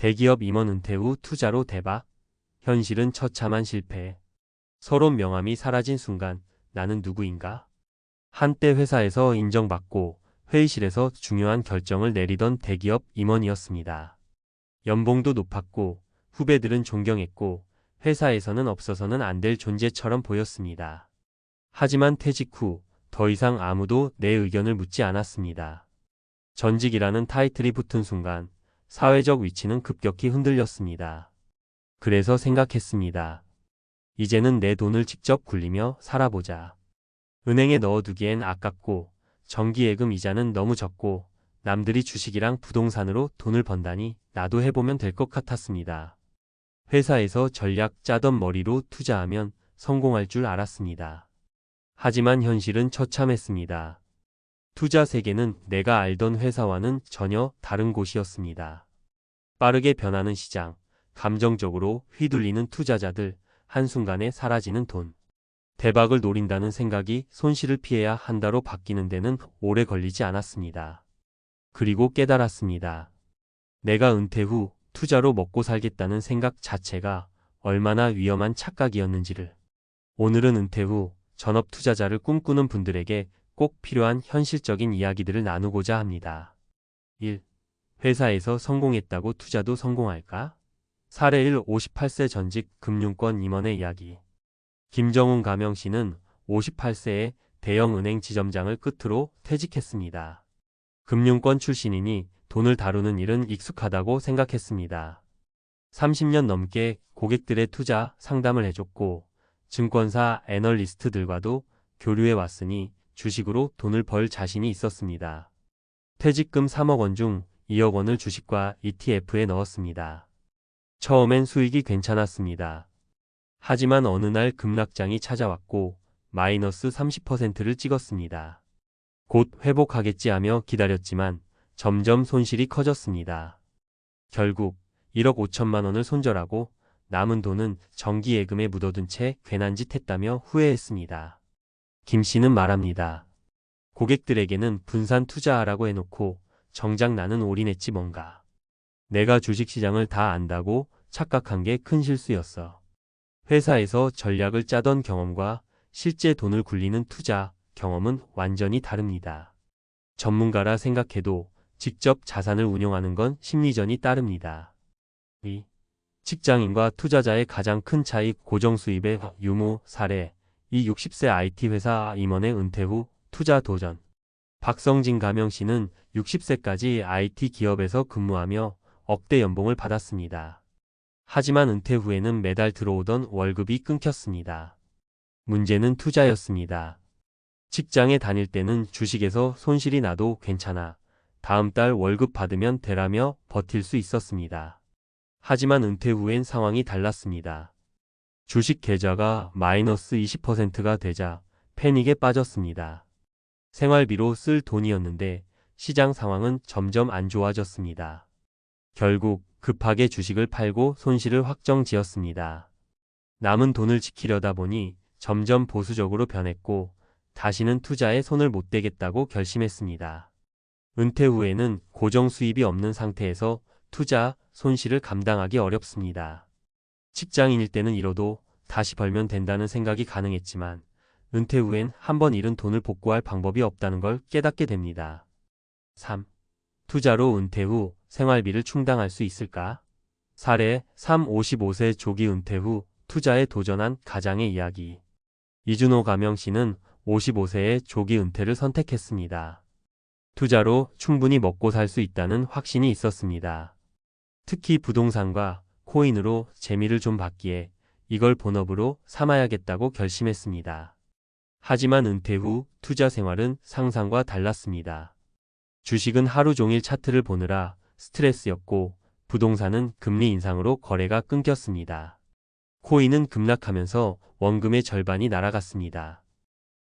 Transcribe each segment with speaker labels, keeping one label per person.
Speaker 1: 대기업 임원 은퇴 후 투자로 대박. 현실은 처참한 실패. 서론 명함이 사라진 순간 나는 누구인가? 한때 회사에서 인정받고 회의실에서 중요한 결정을 내리던 대기업 임원이었습니다. 연봉도 높았고 후배들은 존경했고 회사에서는 없어서는 안 될 존재처럼 보였습니다. 하지만 퇴직 후 더 이상 아무도 내 의견을 묻지 않았습니다. 전직이라는 타이틀이 붙은 순간 사회적 위치는 급격히 흔들렸습니다. 그래서 생각했습니다. 이제는 내 돈을 직접 굴리며 살아보자. 은행에 넣어두기엔 아깝고 정기예금 이자는 너무 적고 남들이 주식이랑 부동산으로 돈을 번다니 나도 해보면 될 것 같았습니다. 회사에서 전략 짜던 머리로 투자하면 성공할 줄 알았습니다. 하지만 현실은 처참했습니다. 투자 세계는 내가 알던 회사와는 전혀 다른 곳이었습니다. 빠르게 변하는 시장, 감정적으로 휘둘리는 투자자들, 한순간에 사라지는 돈. 대박을 노린다는 생각이 손실을 피해야 한다로 바뀌는 데는 오래 걸리지 않았습니다. 그리고 깨달았습니다. 내가 은퇴 후 투자로 먹고 살겠다는 생각 자체가 얼마나 위험한 착각이었는지를. 오늘은 은퇴 후 전업 투자자를 꿈꾸는 분들에게 꼭 필요한 현실적인 이야기들을 나누고자 합니다. 1. 회사에서 성공했다고 투자도 성공할까? 사례 1. 58세 전직 금융권 임원의 이야기. 김정훈 가명씨는 58세에 대형 은행 지점장을 끝으로 퇴직했습니다. 금융권 출신이니 돈을 다루는 일은 익숙하다고 생각했습니다. 30년 넘게 고객들의 투자 상담을 해줬고 증권사 애널리스트들과도 교류해 왔으니 주식으로 돈을 벌 자신이 있었습니다. 퇴직금 3억 원 중 2억 원을 주식과 ETF에 넣었습니다. 처음엔 수익이 괜찮았습니다. 하지만 어느 날 급락장이 찾아왔고 마이너스 30%를 찍었습니다. 곧 회복하겠지 하며 기다렸지만 점점 손실이 커졌습니다. 결국 1억 5천만 원을 손절하고 남은 돈은 정기예금에 묻어둔 채 괜한 짓 했다며 후회했습니다. 김 씨는 말합니다. 고객들에게는 분산 투자하라고 해놓고 정작 나는 올인했지 뭔가. 내가 주식시장을 다 안다고 착각한 게 큰 실수였어. 회사에서 전략을 짜던 경험과 실제 돈을 굴리는 투자 경험은 완전히 다릅니다. 전문가라 생각해도 직접 자산을 운용하는 건 심리전이 따릅니다. 2. 직장인과 투자자의 가장 큰 차이 고정수입의 유무 사례. 이 60세 IT 회사 임원의 은퇴 후 투자 도전. 박성진 가명씨는 60세까지 IT 기업에서 근무하며 억대 연봉을 받았습니다. 하지만 은퇴 후에는 매달 들어오던 월급이 끊겼습니다. 문제는 투자였습니다. 직장에 다닐 때는 주식에서 손실이 나도 괜찮아. 다음 달 월급 받으면 되라며 버틸 수 있었습니다. 하지만 은퇴 후엔 상황이 달랐습니다. 주식 계좌가 마이너스 20%가 되자 패닉에 빠졌습니다. 생활비로 쓸 돈이었는데 시장 상황은 점점 안 좋아졌습니다. 결국 급하게 주식을 팔고 손실을 확정지었습니다. 남은 돈을 지키려다 보니 점점 보수적으로 변했고 다시는 투자에 손을 못 대겠다고 결심했습니다. 은퇴 후에는 고정 수입이 없는 상태에서 투자 손실을 감당하기 어렵습니다. 직장인일 때는 잃어도 다시 벌면 된다는 생각이 가능했지만 은퇴 후엔 한번 잃은 돈을 복구할 방법이 없다는 걸 깨닫게 됩니다. 3. 투자로 은퇴 후 생활비를 충당할 수 있을까? 사례 3. 55세 조기 은퇴 후 투자에 도전한 가장의 이야기. 이준호 가명씨는 55세에 조기 은퇴를 선택했습니다. 투자로 충분히 먹고 살 수 있다는 확신이 있었습니다. 특히 부동산과 코인으로 재미를 좀 받기에 이걸 본업으로 삼아야겠다고 결심했습니다. 하지만 은퇴 후 투자 생활은 상상과 달랐습니다. 주식은 하루 종일 차트를 보느라 스트레스였고 부동산은 금리 인상으로 거래가 끊겼습니다. 코인은 급락하면서 원금의 절반이 날아갔습니다.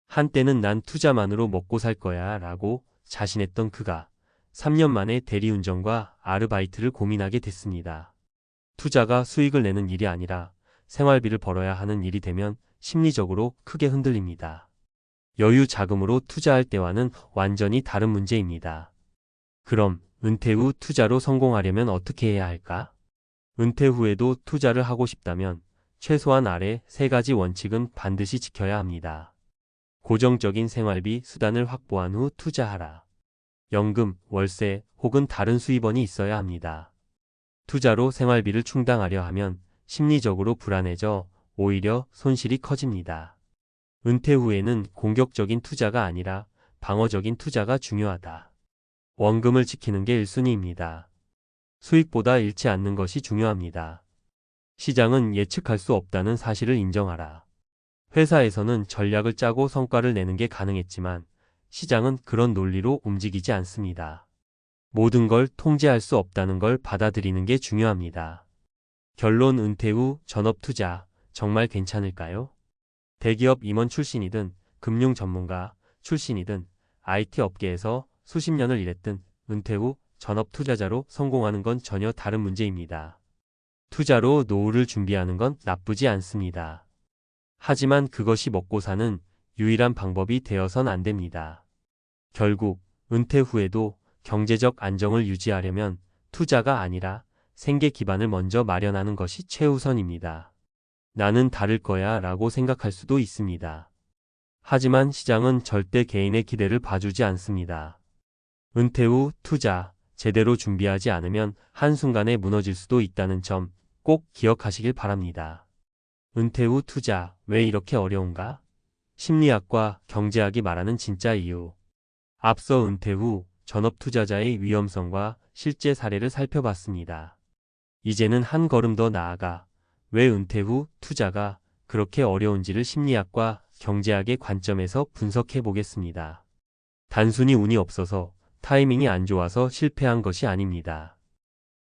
Speaker 1: 한때는 난 투자만으로 먹고 살 거야 라고 자신했던 그가 3년 만에 대리운전과 아르바이트를 고민하게 됐습니다. 투자가 수익을 내는 일이 아니라 생활비를 벌어야 하는 일이 되면 심리적으로 크게 흔들립니다. 여유 자금으로 투자할 때와는 완전히 다른 문제입니다. 그럼 은퇴 후 투자로 성공하려면 어떻게 해야 할까? 은퇴 후에도 투자를 하고 싶다면 최소한 아래 3가지 원칙은 반드시 지켜야 합니다. 고정적인 생활비 수단을 확보한 후 투자하라. 연금, 월세 혹은 다른 수입원이 있어야 합니다. 투자로 생활비를 충당하려 하면 심리적으로 불안해져 오히려 손실이 커집니다. 은퇴 후에는 공격적인 투자가 아니라 방어적인 투자가 중요하다. 원금을 지키는 게 1순위입니다. 수익보다 잃지 않는 것이 중요합니다. 시장은 예측할 수 없다는 사실을 인정하라. 회사에서는 전략을 짜고 성과를 내는 게 가능했지만 시장은 그런 논리로 움직이지 않습니다. 모든 걸 통제할 수 없다는 걸 받아들이는 게 중요합니다. 결론 은퇴 후 전업 투자 정말 괜찮을까요? 대기업 임원 출신이든 금융 전문가 출신이든 IT 업계에서 수십 년을 일했든 은퇴 후 전업 투자자로 성공하는 건 전혀 다른 문제입니다. 투자로 노후를 준비하는 건 나쁘지 않습니다. 하지만 그것이 먹고 사는 유일한 방법이 되어선 안 됩니다. 결국 은퇴 후에도 경제적 안정을 유지하려면 투자가 아니라 생계 기반을 먼저 마련하는 것이 최우선입니다. 나는 다를 거야 라고 생각할 수도 있습니다. 하지만 시장은 절대 개인의 기대를 봐주지 않습니다. 은퇴 후 투자 제대로 준비하지 않으면 한순간에 무너질 수도 있다는 점 꼭 기억하시길 바랍니다. 은퇴 후 투자 왜 이렇게 어려운가? 심리학과 경제학이 말하는 진짜 이유. 앞서 은퇴 후 전업 투자자의 위험성과 실제 사례를 살펴봤습니다. 이제는 한 걸음 더 나아가 왜 은퇴 후 투자가 그렇게 어려운지를 심리학과 경제학의 관점에서 분석해 보겠습니다. 단순히 운이 없어서 타이밍이 안 좋아서 실패한 것이 아닙니다.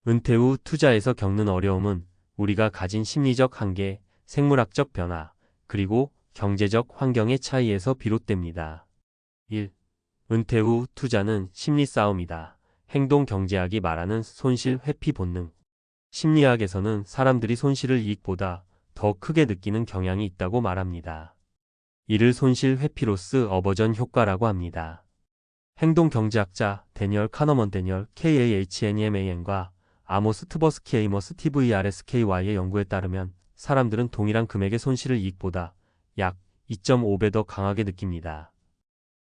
Speaker 1: 은퇴 후 투자에서 겪는 어려움은 우리가 가진 심리적 한계, 생물학적 변화, 그리고 경제적 환경의 차이에서 비롯됩니다. 1. 은퇴 후 투자는 심리 싸움이다. 행동 경제학이 말하는 손실 회피 본능. 심리학에서는 사람들이 손실을 이익보다 더 크게 느끼는 경향이 있다고 말합니다. 이를 손실 회피로스 어버전 효과라고 합니다. 행동 경제학자 데니얼 카너먼 데니얼 KAHNEMAN과 아모스 트버스키 에이머스 TVRSKY의 연구에 따르면 사람들은 동일한 금액의 손실을 이익보다 약 2.5배 더 강하게 느낍니다.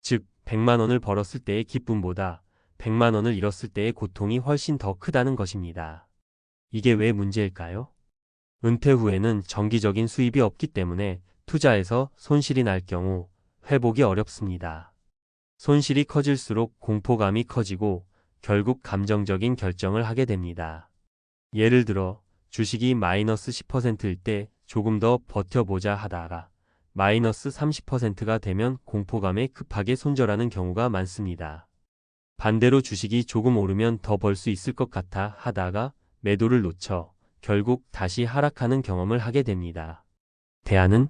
Speaker 1: 즉, 100만 원을 벌었을 때의 기쁨보다 100만 원을 잃었을 때의 고통이 훨씬 더 크다는 것입니다. 이게 왜 문제일까요? 은퇴 후에는 정기적인 수입이 없기 때문에 투자에서 손실이 날 경우 회복이 어렵습니다. 손실이 커질수록 공포감이 커지고 결국 감정적인 결정을 하게 됩니다. 예를 들어 주식이 마이너스 10%일 때 조금 더 버텨보자 하다가 마이너스 30%가 되면 공포감에 급하게 손절하는 경우가 많습니다. 반대로 주식이 조금 오르면 더 벌 수 있을 것 같아 하다가 매도를 놓쳐 결국 다시 하락하는 경험을 하게 됩니다. 대안은?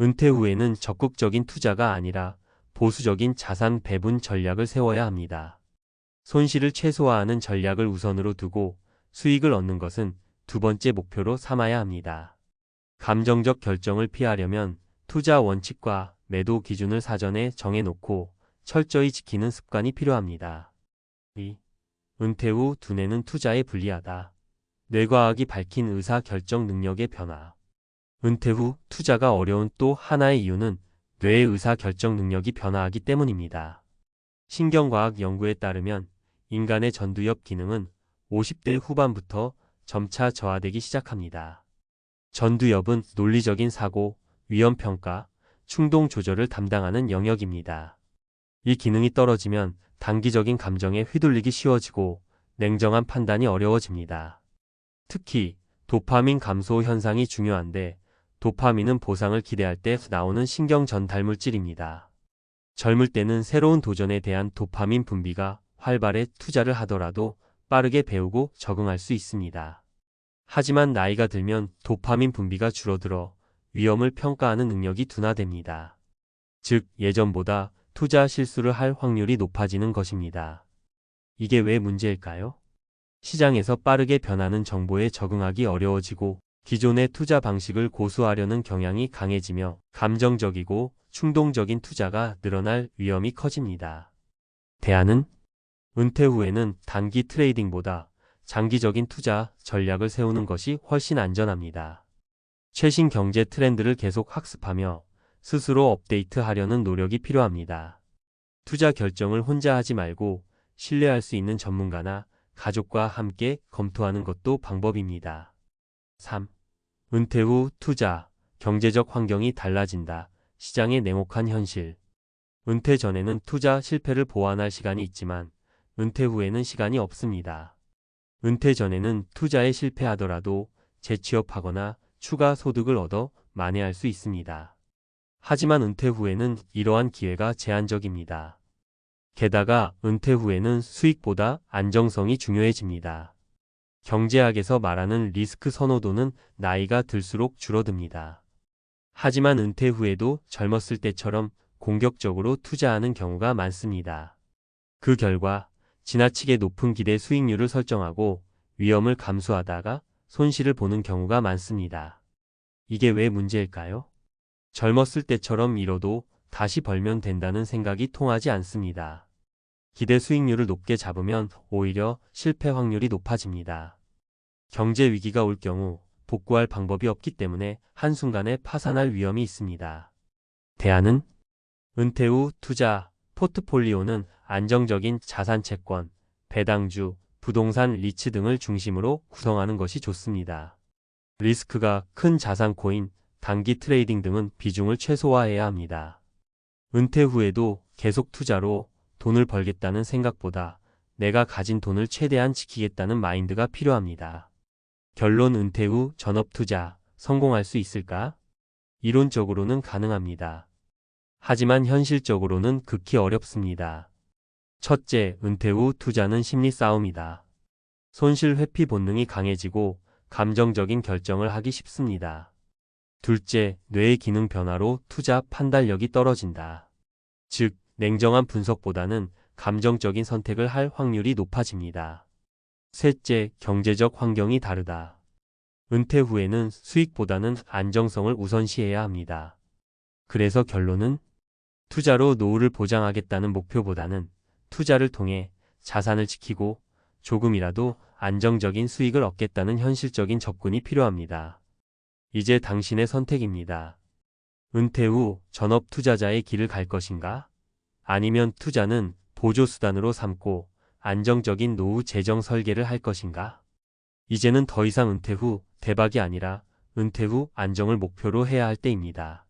Speaker 1: 은퇴 후에는 적극적인 투자가 아니라 보수적인 자산 배분 전략을 세워야 합니다. 손실을 최소화하는 전략을 우선으로 두고 수익을 얻는 것은 두 번째 목표로 삼아야 합니다. 감정적 결정을 피하려면 투자 원칙과 매도 기준을 사전에 정해놓고 철저히 지키는 습관이 필요합니다. 2. 은퇴 후 두뇌는 투자에 불리하다. 뇌과학이 밝힌 의사 결정 능력의 변화. 은퇴 후 투자가 어려운 또 하나의 이유는 뇌의 의사 결정 능력이 변화하기 때문입니다. 신경과학 연구에 따르면 인간의 전두엽 기능은 50대 후반부터 점차 저하되기 시작합니다. 전두엽은 논리적인 사고, 위험 평가, 충동 조절을 담당하는 영역입니다. 이 기능이 떨어지면 단기적인 감정에 휘둘리기 쉬워지고 냉정한 판단이 어려워집니다. 특히 도파민 감소 현상이 중요한데 도파민은 보상을 기대할 때 나오는 신경 전달 물질입니다. 젊을 때는 새로운 도전에 대한 도파민 분비가 활발해 투자를 하더라도 빠르게 배우고 적응할 수 있습니다. 하지만 나이가 들면 도파민 분비가 줄어들어 위험을 평가하는 능력이 둔화됩니다. 즉, 예전보다 투자 실수를 할 확률이 높아지는 것입니다. 이게 왜 문제일까요? 시장에서 빠르게 변하는 정보에 적응하기 어려워지고 기존의 투자 방식을 고수하려는 경향이 강해지며 감정적이고 충동적인 투자가 늘어날 위험이 커집니다. 대안은? 은퇴 후에는 단기 트레이딩보다 장기적인 투자 전략을 세우는 것이 훨씬 안전합니다. 최신 경제 트렌드를 계속 학습하며 스스로 업데이트하려는 노력이 필요합니다. 투자 결정을 혼자 하지 말고 신뢰할 수 있는 전문가나 가족과 함께 검토하는 것도 방법입니다. 3. 은퇴 후 투자, 경제적 환경이 달라진다. 시장의 냉혹한 현실. 은퇴 전에는 투자 실패를 보완할 시간이 있지만 은퇴 후에는 시간이 없습니다. 은퇴 전에는 투자에 실패하더라도 재취업하거나 추가 소득을 얻어 만회할 수 있습니다. 하지만 은퇴 후에는 이러한 기회가 제한적입니다. 게다가 은퇴 후에는 수익보다 안정성이 중요해집니다. 경제학에서 말하는 리스크 선호도는 나이가 들수록 줄어듭니다. 하지만 은퇴 후에도 젊었을 때처럼 공격적으로 투자하는 경우가 많습니다. 그 결과 지나치게 높은 기대 수익률을 설정하고 위험을 감수하다가 손실을 보는 경우가 많습니다. 이게 왜 문제일까요? 젊었을 때처럼 잃어도 다시 벌면 된다는 생각이 통하지 않습니다. 기대 수익률을 높게 잡으면 오히려 실패 확률이 높아집니다. 경제 위기가 올 경우 복구할 방법이 없기 때문에 한순간에 파산할 위험이 있습니다. 대안은 은퇴 후 투자, 포트폴리오는 안정적인 자산 채권, 배당주, 부동산 리츠 등을 중심으로 구성하는 것이 좋습니다. 리스크가 큰 자산 코인, 단기 트레이딩 등은 비중을 최소화해야 합니다. 은퇴 후에도 계속 투자로 돈을 벌겠다는 생각보다 내가 가진 돈을 최대한 지키겠다는 마인드가 필요합니다. 결론 은퇴 후 전업 투자, 성공할 수 있을까? 이론적으로는 가능합니다. 하지만 현실적으로는 극히 어렵습니다. 첫째, 은퇴 후 투자는 심리 싸움이다. 손실 회피 본능이 강해지고 감정적인 결정을 하기 쉽습니다. 둘째, 뇌의 기능 변화로 투자 판단력이 떨어진다. 즉, 냉정한 분석보다는 감정적인 선택을 할 확률이 높아집니다. 셋째, 경제적 환경이 다르다. 은퇴 후에는 수익보다는 안정성을 우선시해야 합니다. 그래서 결론은 투자로 노후를 보장하겠다는 목표보다는 투자를 통해 자산을 지키고 조금이라도 안정적인 수익을 얻겠다는 현실적인 접근이 필요합니다. 이제 당신의 선택입니다. 은퇴 후 전업 투자자의 길을 갈 것인가? 아니면 투자는 보조수단으로 삼고 안정적인 노후 재정 설계를 할 것인가? 이제는 더 이상 은퇴 후 대박이 아니라 은퇴 후 안정을 목표로 해야 할 때입니다.